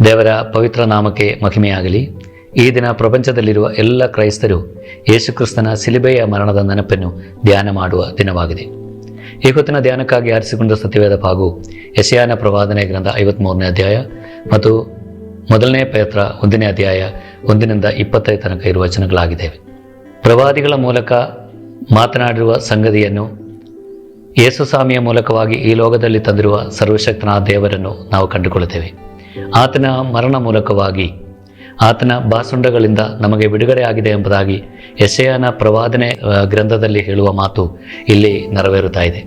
ದೇವರ ಪವಿತ್ರ ನಾಮಕ್ಕೆ ಮಹಿಮೆಯಾಗಲಿ. ಈ ದಿನ ಪ್ರಪಂಚದಲ್ಲಿರುವ ಎಲ್ಲ ಕ್ರೈಸ್ತರು ಯೇಸುಕ್ರಿಸ್ತನ ಶಿಲುಬೆಯ ಮರಣದ ನೆನಪನ್ನು ಧ್ಯಾನ ಮಾಡುವ ದಿನವಾಗಿದೆ. ಈ ಹೊತ್ತಿನ ಧ್ಯಾನಕ್ಕಾಗಿ ಆರಿಸಿಕೊಂಡ ಸತ್ಯವೇದ ಭಾಗವು ಯೆಶಾಯನ ಪ್ರವಾದನೆ ಗ್ರಂಥ 53ನೇ ಅಧ್ಯಾಯ ಮತ್ತು 1 ಪೇತ್ರ 1ನೇ ಅಧ್ಯಾಯ 1ರಿಂದ 25 ತನಕ ಇರುವ ವಚನಗಳಾಗಿದ್ದೇವೆ. ಪ್ರವಾದಿಗಳ ಮೂಲಕ ಮಾತನಾಡಿರುವ ಸಂಗತಿಯನ್ನು ಯೇಸುಸ್ವಾಮಿಯ ಮೂಲಕವಾಗಿ ಈ ಲೋಕದಲ್ಲಿ ತಂದಿರುವ ಸರ್ವಶಕ್ತನಾದ ದೇವರನ್ನು ನಾವು ಕಂಡುಕೊಳ್ಳುತ್ತೇವೆ. ಆತನ ಮರಣ ಮೂಲಕವಾಗಿ ಆತನ ಬಾಸುಂಡಗಳಿಂದ ನಮಗೆ ಬಿಡುಗಡೆ ಆಗಿದೆ ಎಂಬುದಾಗಿ ಯೆಶಾಯನ ಪ್ರವಾದನೆ ಗ್ರಂಥದಲ್ಲಿ ಹೇಳುವ ಮಾತು ಇಲ್ಲಿ ನೆರವೇರುತ್ತಾ ಇದೆ.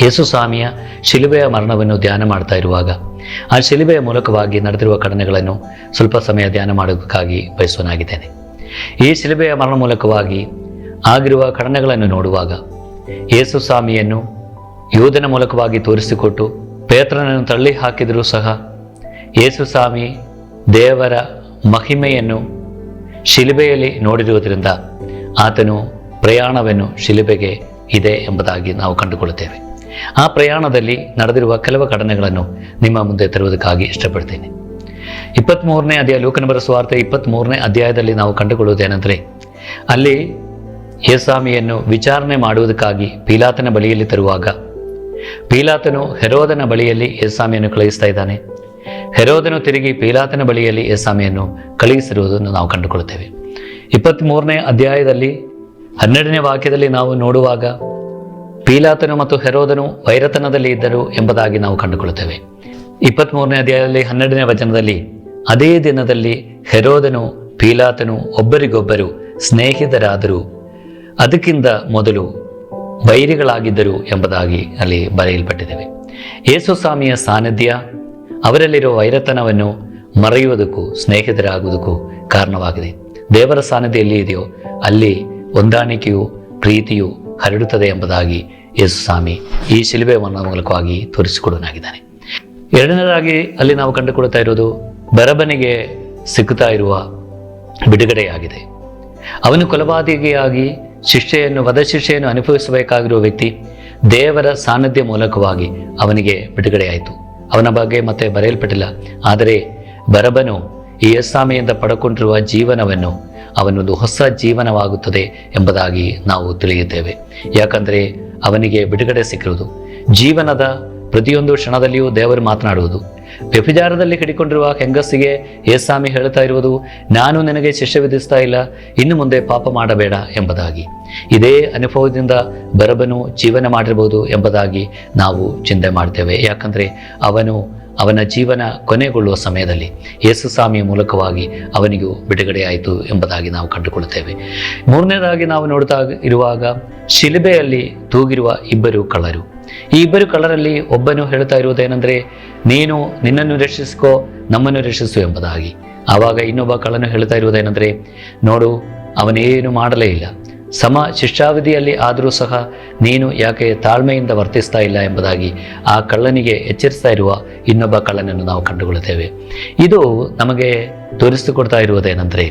ಯೇಸುಸ್ವಾಮಿಯ ಶಿಲುಬೆಯ ಮರಣವನ್ನು ಧ್ಯಾನ ಮಾಡ್ತಾ ಇರುವಾಗ ಆ ಶಿಲುಬೆಯ ಮೂಲಕವಾಗಿ ನಡೆದಿರುವ ಘಟನೆಗಳನ್ನು ಸ್ವಲ್ಪ ಸಮಯ ಧ್ಯಾನ ಮಾಡೋದಕ್ಕಾಗಿ ಬಯಸುವನಾಗಿದ್ದೇನೆ. ಈ ಶಿಲುಬೆಯ ಮರಣ ಮೂಲಕವಾಗಿ ಆಗಿರುವ ಘಟನೆಗಳನ್ನು ನೋಡುವಾಗ ಯೇಸುಸ್ವಾಮಿಯನ್ನು ಯೂದನ ಮೂಲಕವಾಗಿ ತೋರಿಸಿಕೊಟ್ಟು ಪೇತ್ರನನ್ನು ತಳ್ಳಿ ಹಾಕಿದರೂ ಸಹ ಯೇಸುಸ್ವಾಮಿ ದೇವರ ಮಹಿಮೆಯನ್ನು ಶಿಲುಬೆಯಲ್ಲಿ ನೋಡಿರುವುದರಿಂದ ಆತನು ಪ್ರಯಾಣವನ್ನು ಶಿಲುಬೆಗೆ ಇದೆ ಎಂಬುದಾಗಿ ನಾವು ಕಂಡುಕೊಳ್ಳುತ್ತೇವೆ. ಆ ಪ್ರಯಾಣದಲ್ಲಿ ನಡೆದಿರುವ ಕೆಲವು ಘಟನೆಗಳನ್ನು ನಿಮ್ಮ ಮುಂದೆ ತರುವುದಕ್ಕಾಗಿ ಇಷ್ಟಪಡ್ತೇನೆ. 23ನೇ ಅಧ್ಯಾಯ, ಲೂಕನ ಬರೆದ ಸುವಾರ್ತೆ 23ನೇ ಅಧ್ಯಾಯದಲ್ಲಿ ನಾವು ಕಂಡುಕೊಳ್ಳುವುದೇನೆಂದರೆ, ಅಲ್ಲಿ ಯೇಸುಸ್ವಾಮಿಯನ್ನು ವಿಚಾರಣೆ ಮಾಡುವುದಕ್ಕಾಗಿ ಪೀಲಾತನ ಬಳಿಯಲ್ಲಿ ತರುವಾಗ ಪೀಲಾತನು ಹೆರೋದನ ಬಳಿಯಲ್ಲಿ ಯೇಸುಸ್ವಾಮಿಯನ್ನು ಕಳುಹಿಸ್ತಾ ಇದ್ದಾನೆ. ಹೆರೋದನು ತಿರುಗಿ ಪೀಲಾತನ ಬಳಿಯಲ್ಲಿ ಯೇಸುಸ್ವಾಮಿಯನ್ನು ಕಳುಹಿಸಿರುವುದನ್ನು ನಾವು ಕಂಡುಕೊಳ್ಳುತ್ತೇವೆ. 23ನೇ ಅಧ್ಯಾಯದಲ್ಲಿ 12ನೇ ವಾಕ್ಯದಲ್ಲಿ ನಾವು ನೋಡುವಾಗ ಪೀಲಾತನು ಮತ್ತು ಹೆರೋದನು ವೈರತನದಲ್ಲಿ ಇದ್ದರು ಎಂಬುದಾಗಿ ನಾವು ಕಂಡುಕೊಳ್ಳುತ್ತೇವೆ. 23ನೇ ಅಧ್ಯಾಯದಲ್ಲಿ 12ನೇ ವಚನದಲ್ಲಿ ಅದೇ ದಿನದಲ್ಲಿ ಹೆರೋದನು ಪೀಲಾತನು ಒಬ್ಬರಿಗೊಬ್ಬರು ಸ್ನೇಹಿತರಾದರು, ಅದಕ್ಕಿಂತ ಮೊದಲು ವೈರಿಗಳಾಗಿದ್ದರು ಎಂಬುದಾಗಿ ಅಲ್ಲಿ ಬರೆಯಲ್ಪಟ್ಟಿದ್ದೇವೆ. ಯೇಸುಸ್ವಾಮಿಯ ಸಾನ್ನಿಧ್ಯ ಅವರಲ್ಲಿರುವ ವೈರತನವನ್ನು ಮರೆಯುವುದಕ್ಕೂ ಸ್ನೇಹಿತರಾಗುವುದಕ್ಕೂ ಕಾರಣವಾಗಿದೆ. ದೇವರ ಸಾನ್ನಿಧ್ಯ ಎಲ್ಲಿ ಇದೆಯೋ ಅಲ್ಲಿ ಹೊಂದಾಣಿಕೆಯು ಪ್ರೀತಿಯು ಹರಡುತ್ತದೆ ಎಂಬುದಾಗಿ ಯೇಸುಸ್ವಾಮಿ ಈ ಶಿಲುಬೆ ಮರಣ ಮೂಲಕವಾಗಿ ತೋರಿಸಿಕೊಡನಾಗಿದ್ದಾನೆ. ಎರಡನೇದಾಗಿ ಅಲ್ಲಿ ನಾವು ಕಂಡುಕೊಳ್ತಾ ಇರೋದು ಬರಬ್ಬನಿಗೆ ಸಿಕ್ಕುತ್ತಾ ಇರುವ ಬಿಡುಗಡೆಯಾಗಿದೆ. ಅವನು ಕೊಲಪಾತಕಿಯಾಗಿ ವಧ ಶಿಕ್ಷೆಯನ್ನು ಅನುಭವಿಸಬೇಕಾಗಿರುವ ವ್ಯಕ್ತಿ ದೇವರ ಸಾನ್ನಿಧ್ಯ ಮೂಲಕವಾಗಿ ಅವನಿಗೆ ಬಿಡುಗಡೆಯಾಯಿತು. ಅವನ ಬಗ್ಗೆ ಮತ್ತೆ ಬರೆಯಲ್ಪಟ್ಟಿಲ್ಲ. ಆದರೆ ಬರಬ್ಬನು ಈ ಯೇಸುಸ್ವಾಮಿಯಿಂದ ಪಡ್ಕೊಂಡಿರುವ ಜೀವನವನ್ನು ಅವನೊಂದು ಹೊಸ ಜೀವನವಾಗುತ್ತದೆ ಎಂಬುದಾಗಿ ನಾವು ತಿಳಿಯುತ್ತೇವೆ. ಯಾಕಂದರೆ ಅವನಿಗೆ ಬಿಡುಗಡೆ ಸಿಕ್ಕಿರುವುದು. ಜೀವನದ ಪ್ರತಿಯೊಂದು ಕ್ಷಣದಲ್ಲಿಯೂ ದೇವರು ಮಾತನಾಡುವುದು. ವ್ಯಭಿಚಾರದಲ್ಲಿ ಹಿಡಿಕೊಂಡಿರುವ ಹೆಂಗಸಿಗೆ ಯೇಸುಸ್ವಾಮಿ ಹೇಳ್ತಾ ಇರುವುದು, ನಾನು ನಿನಗೆ ಶಿಕ್ಷೆ ವಿಧಿಸ್ತಾ ಇಲ್ಲ, ಇನ್ನು ಮುಂದೆ ಪಾಪ ಮಾಡಬೇಡ ಎಂಬುದಾಗಿ. ಇದೇ ಅನುಭವದಿಂದ ಬರಬ್ಬನು ಜೀವನ ಮಾಡಿರಬಹುದು ಎಂಬುದಾಗಿ ನಾವು ಚಿಂತೆ ಮಾಡ್ತೇವೆ. ಯಾಕಂದರೆ ಅವನ ಜೀವನ ಕೊನೆಗೊಳ್ಳುವ ಸಮಯದಲ್ಲಿ ಯೇಸುಸ್ವಾಮಿಯ ಮೂಲಕವಾಗಿ ಅವನಿಗೂ ಬಿಡುಗಡೆಯಾಯಿತು ಎಂಬುದಾಗಿ ನಾವು ಕಂಡುಕೊಳ್ಳುತ್ತೇವೆ. ಮೂರನೇದಾಗಿ ನಾವು ನೋಡ್ತಾ ಇರುವಾಗ ಶಿಲುಬೆಯಲ್ಲಿ ತೂಗಿರುವ ಇಬ್ಬರು ಕಳ್ಳರು. ಈ ಇಬ್ಬರು ಕಳ್ಳರಲ್ಲಿ ಒಬ್ಬನು ಹೇಳ್ತಾ ಇರುವುದೇನೆಂದರೆ, ನೀನು ನಿನ್ನನ್ನು ರಕ್ಷಿಸಿಕೋ, ನಮ್ಮನ್ನು ರಕ್ಷಿಸು ಎಂಬುದಾಗಿ. ಆವಾಗ ಇನ್ನೊಬ್ಬ ಕಳ್ಳನು ಹೇಳ್ತಾ ಇರುವುದೇನೆಂದರೆ, ನೋಡು, ಅವನೇನು ಮಾಡಲೇ ಇಲ್ಲ, ಸಮ ಶಿಕ್ಷಾವಿಧಿಯಲ್ಲಿ ಆದರೂ ಸಹ ನೀನು ಯಾಕೆ ತಾಳ್ಮೆಯಿಂದ ವರ್ತಿಸ್ತಾ ಇಲ್ಲ ಎಂಬುದಾಗಿ ಆ ಕಳ್ಳನಿಗೆ ಎಚ್ಚರಿಸ್ತಾ ಇರುವ ಇನ್ನೊಬ್ಬ ಕಳ್ಳನನ್ನು ನಾವು ಕಂಡುಕೊಳ್ಳುತ್ತೇವೆ. ಇದು ನಮಗೆ ತೋರಿಸಿಕೊಡ್ತಾ ಇರುವುದೇನೆಂದರೆ,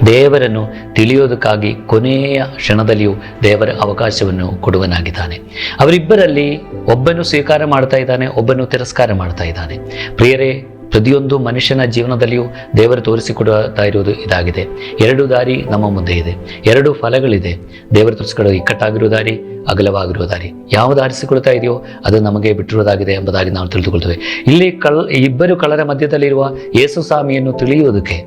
ದೇವರನ್ನು ತಿಳಿಯೋದಕ್ಕಾಗಿ ಕೊನೆಯ ಕ್ಷಣದಲ್ಲಿಯೂ ದೇವರ ಅವಕಾಶವನ್ನು ಕೊಡುವನಾಗಿದ್ದಾನೆ. ಅವರಿಬ್ಬರಲ್ಲಿ ಒಬ್ಬನು ಸ್ವೀಕಾರ ಮಾಡ್ತಾ ಇದ್ದಾನೆ, ಒಬ್ಬನು ತಿರಸ್ಕಾರ ಮಾಡ್ತಾ ಇದ್ದಾನೆ. ಪ್ರಿಯರೇ, ಪ್ರತಿಯೊಂದು ಮನುಷ್ಯನ ಜೀವನದಲ್ಲಿಯೂ ದೇವರು ತೋರಿಸಿಕೊಡುತ್ತಾ ಇರುವುದು ಇದಾಗಿದೆ. 2 ದಾರಿ ನಮ್ಮ ಮುಂದೆ ಇದೆ, 2 ಫಲಗಳಿದೆ. ದೇವರು ತೋರಿಸಿಕೊಡೋ ಇಕ್ಕಟ್ಟಾಗಿರುವ ದಾರಿ, ಅಗಲವಾಗಿರುವ ದಾರಿ. ಯಾವ ದಾರಿಸಿಕೊಳ್ತಾ ಇದೆಯೋ ಅದು ನಮಗೆ ಬಿಟ್ಟಿರುವುದಾಗಿದೆ ಎಂಬುದಾಗಿ ನಾವು ತಿಳಿದುಕೊಳ್ತೇವೆ. ಇಲ್ಲಿ ಇಬ್ಬರು ಕಳ್ಳರ ಮಧ್ಯದಲ್ಲಿರುವ ಯೇಸುಸ್ವಾಮಿಯನ್ನು ತಿಳಿಯುವುದಕ್ಕೆ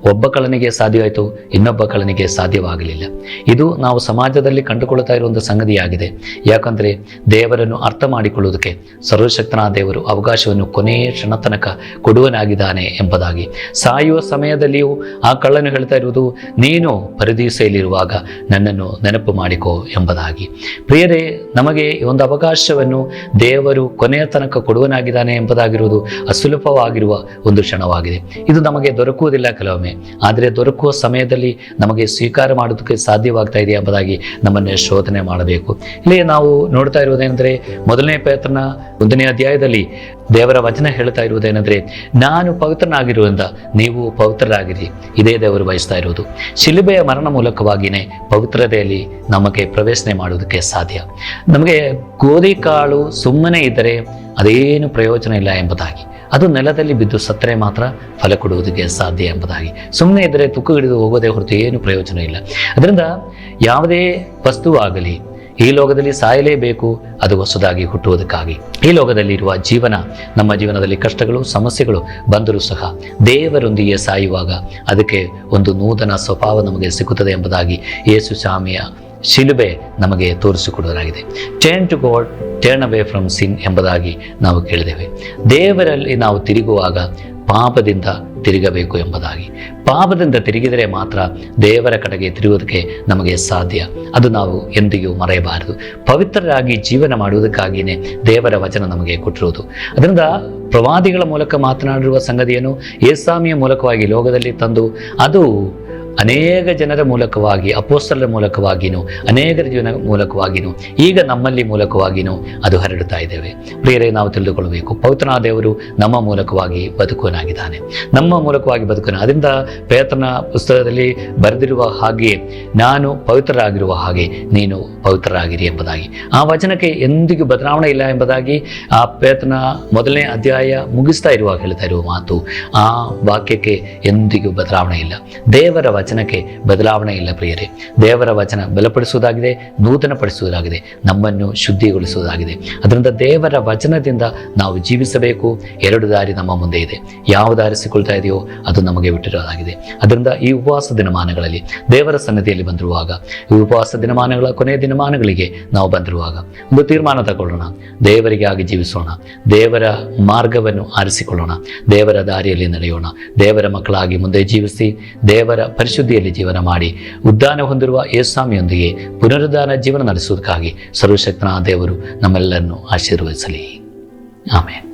ಒಬ್ಬ ಕಳ್ಳನಿಗೆ ಸಾಧ್ಯವಾಯಿತು, ಇನ್ನೊಬ್ಬ ಕಳ್ಳನಿಗೆ ಸಾಧ್ಯವಾಗಲಿಲ್ಲ. ಇದು ನಾವು ಸಮಾಜದಲ್ಲಿ ಕಂಡುಕೊಳ್ತಾ ಇರುವ ಒಂದು ಸಂಗತಿಯಾಗಿದೆ. ಯಾಕಂದರೆ ದೇವರನ್ನು ಅರ್ಥ ಮಾಡಿಕೊಳ್ಳುವುದಕ್ಕೆ ಸರ್ವಶಕ್ತನಾದ ದೇವರು ಅವಕಾಶವನ್ನು ಕೊನೆಯ ಕ್ಷಣ ತನಕ ಕೊಡುವನಾಗಿದ್ದಾನೆ ಎಂಬುದಾಗಿ. ಸಾಯುವ ಸಮಯದಲ್ಲಿಯೂ ಆ ಕಳ್ಳನು ಹೇಳ್ತಾ ಇರುವುದು, ನೀನು ಪರದೀಸೆಯಲ್ಲಿರುವಾಗ ನನ್ನನ್ನು ನೆನಪು ಮಾಡಿಕೋ ಎಂಬುದಾಗಿ. ಪ್ರಿಯರೇ, ನಮಗೆ ಒಂದು ಅವಕಾಶವನ್ನು ದೇವರು ಕೊನೆಯ ತನಕ ಕೊಡುವನಾಗಿದ್ದಾನೆ ಎಂಬುದಾಗಿರುವುದು ಅಸುಲಭವಾಗಿರುವ ಒಂದು ಕ್ಷಣವಾಗಿದೆ. ಇದು ನಮಗೆ ದೊರಕುವುದಿಲ್ಲ ಕೆಲವೊಮ್ಮೆ, ಆದರೆ ದೊರಕುವ ಸಮಯದಲ್ಲಿ ನಮಗೆ ಸ್ವೀಕಾರ ಮಾಡೋದಕ್ಕೆ ಸಾಧ್ಯವಾಗ್ತಾ ಇದೆ ಎಂಬುದಾಗಿ ನಮ್ಮನ್ನೇ ಶೋಧನೆ ಮಾಡಬೇಕು. ಇಲ್ಲಿ ನಾವು ನೋಡ್ತಾ ಇರುವುದೇನೆಂದರೆ, 1 ಪೇತ್ರನ 1ನೇ ಅಧ್ಯಾಯದಲ್ಲಿ ದೇವರ ವಚನ ಹೇಳ್ತಾ ಇರುವುದೇನೆಂದರೆ, ನಾನು ಪವಿತ್ರನಾಗಿರುವುದರಿಂದ ನೀವು ಪವಿತ್ರರಾಗಿರಿ. ಇದೇ ದೇವರು ಬಯಸ್ತಾ ಇರುವುದು. ಶಿಲುಬೆಯ ಮರಣ ಮೂಲಕವಾಗಿಯೇ ಪವಿತ್ರತೆಯಲ್ಲಿ ನಮಗೆ ಪ್ರವೇಶನೆ ಮಾಡುವುದಕ್ಕೆ ಸಾಧ್ಯ. ನಮಗೆ ಗೋಧಿ ಕಾಳು ಸುಮ್ಮನೆ ಇದ್ದರೆ ಅದೇನು ಪ್ರಯೋಜನ ಇಲ್ಲ ಎಂಬುದಾಗಿ. ಅದು ನೆಲದಲ್ಲಿ ಬಿದ್ದು ಸತ್ತರೆ ಮಾತ್ರ ಫಲ ಕೊಡುವುದಕ್ಕೆ ಸಾಧ್ಯ ಎಂಬುದಾಗಿ. ಸುಮ್ಮನೆ ಇದ್ದರೆ ತುಕ್ಕು ಹಿಡಿದು ಹೋಗೋದೇ ಹೊರತು ಏನು ಪ್ರಯೋಜನ ಇಲ್ಲ. ಅದರಿಂದ ಯಾವುದೇ ವಸ್ತುವಾಗಲಿ ಈ ಲೋಕದಲ್ಲಿ ಸಾಯಲೇಬೇಕು, ಅದು ಹೊಸದಾಗಿ ಹುಟ್ಟುವುದಕ್ಕಾಗಿ. ಈ ಲೋಕದಲ್ಲಿ ಇರುವ ಜೀವನ, ನಮ್ಮ ಜೀವನದಲ್ಲಿ ಕಷ್ಟಗಳು ಸಮಸ್ಯೆಗಳು ಬಂದರೂ ಸಹ ದೇವರೊಂದಿಗೆ ಸಾಯುವಾಗ ಅದಕ್ಕೆ ಒಂದು ನೂತನ ಸ್ವಭಾವ ನಮಗೆ ಸಿಗುತ್ತದೆ ಎಂಬುದಾಗಿ ಯೇಸು ಸ್ವಾಮಿಯ ಶಿಲುಬೆ ನಮಗೆ ತೋರಿಸಿಕೊಡಲಾಗಿದೆ. Turn to God, turn away from sin ಎಂಬುದಾಗಿ ನಾವು ಕೇಳಿದ್ದೇವೆ. ದೇವರಲ್ಲಿ ನಾವು ತಿರುಗುವಾಗ ಪಾಪದಿಂದ ತಿರುಗಬೇಕು ಎಂಬುದಾಗಿ. ಪಾಪದಿಂದ ತಿರುಗಿದರೆ ಮಾತ್ರ ದೇವರ ಕಡೆಗೆ ತಿರುಗುವುದಕ್ಕೆ ನಮಗೆ ಸಾಧ್ಯ. ಅದು ನಾವು ಎಂದಿಗೂ ಮರೆಯಬಾರದು. ಪವಿತ್ರರಾಗಿ ಜೀವನ ಮಾಡುವುದಕ್ಕಾಗಿಯೇ ದೇವರ ವಚನ ನಮಗೆ ಕೊಟ್ಟಿರುವುದು. ಅದರಿಂದ ಪ್ರವಾದಿಗಳ ಮೂಲಕ ಮಾತನಾಡಿರುವ ಸಂಗತಿಯನ್ನು ಯೇಸುಸ್ವಾಮಿಯ ಮೂಲಕವಾಗಿ ಲೋಕದಲ್ಲಿ ತಂದು ಅದು ಅನೇಕ ಜನರ ಮೂಲಕವಾಗಿ, ಅಪೊಸ್ತಲರ ಮೂಲಕವಾಗಿಯೂ, ಅನೇಕರ ಜೀವನ ಮೂಲಕವಾಗಿಯೂ, ಈಗ ನಮ್ಮಲ್ಲಿ ಮೂಲಕವಾಗಿಯೂ ಅದು ಹರಡುತ್ತಾ ಇದ್ದೇವೆ. ಪ್ರಿಯರೇ, ನಾವು ತಿಳಿದುಕೊಳ್ಳಬೇಕು, ಪವಿತ್ರನಾದ ದೇವರು ನಮ್ಮ ಮೂಲಕವಾಗಿ ಬದುಕುವನಾಗಿದ್ದಾನೆ, ನಮ್ಮ ಮೂಲಕವಾಗಿ ಬದುಕುವ. ಅದರಿಂದ ಪೇತ್ರನ ಪುಸ್ತಕದಲ್ಲಿ ಬರೆದಿರುವ ಹಾಗೆ, ನಾನು ಪವಿತ್ರರಾಗಿರುವ ಹಾಗೆ ನೀನು ಪವಿತ್ರರಾಗಿರಿ ಎಂಬುದಾಗಿ. ಆ ವಚನಕ್ಕೆ ಎಂದಿಗೂ ಬದಲಾವಣೆ ಇಲ್ಲ ಎಂಬುದಾಗಿ ಆ ಪೇತ್ರನ ಮೊದಲನೇ ಅಧ್ಯಾಯ ಮುಗಿಸ್ತಾ ಇರುವಾಗ ಹೇಳ್ತಾ ಇರುವ ಮಾತು. ಆ ವಾಕ್ಯಕ್ಕೆ ಎಂದಿಗೂ ಬದಲಾವಣೆ ಇಲ್ಲ. ದೇವರ ವಚನಕ್ಕೆ ಬದಲಾವಣೆ ಇಲ್ಲ ಪ್ರಿಯರೇ. ದೇವರ ವಚನ ಬಲಪಡಿಸುವುದಾಗಿದೆ, ನೂತನಪಡಿಸುವುದಾಗಿದೆ, ನಮ್ಮನ್ನು ಶುದ್ಧಿಗೊಳಿಸುವುದಾಗಿದೆ. ಅದರಿಂದ ದೇವರ ವಚನದಿಂದ ನಾವು ಜೀವಿಸಬೇಕು. ಎರಡು ದಾರಿ ನಮ್ಮ ಮುಂದೆ ಇದೆ. ಯಾವ ದಾರಿ ಸಿಗೊಳ್ತಾ ಇದೆಯೋ ಅದು ನಮಗೆ ಬಿಟ್ಟಿರೋದಾಗಿದೆ. ಅದರಿಂದ ಈ ಉಪವಾಸ ದಿನಮಾನಗಳಲ್ಲಿ ದೇವರ ಸನ್ನಿಧಿಯಲ್ಲಿ ಬಂದಿರುವಾಗ, ಈ ಉಪವಾಸ ದಿನಮಾನಗಳ ಕೊನೆಯ ದಿನಮಾನಗಳಿಗೆ ನಾವು ಬಂದಿರುವಾಗ ಒಂದು ತೀರ್ಮಾನ ತಗೊಳ್ಳೋಣ. ದೇವರಿಗಾಗಿ ಜೀವಿಸೋಣ, ದೇವರ ಮಾರ್ಗವನ್ನು ಆರಿಸಿಕೊಳ್ಳೋಣ, ದೇವರ ದಾರಿಯಲ್ಲಿ ನಡೆಯೋಣ, ದೇವರ ಮಕ್ಕಳಾಗಿ ಮುಂದೆ ಜೀವಿಸಿ ದೇವರ ಪರಿಶುದ್ಧಿಯಲ್ಲಿ ಜೀವನ ಮಾಡಿ ಉದ್ಧಾನ ಹೊಂದಿರುವ ಯೇಸುಸ್ವಾಮಿಯೊಂದಿಗೆ ಪುನರುದ್ಧಾನ ಜೀವನ ನಡೆಸುವುದಕ್ಕಾಗಿ ಸರ್ವಶಕ್ತನಾದ ದೇವರು ನಮ್ಮೆಲ್ಲರನ್ನು ಆಶೀರ್ವದಿಸಲಿ. ಆಮೆನ್.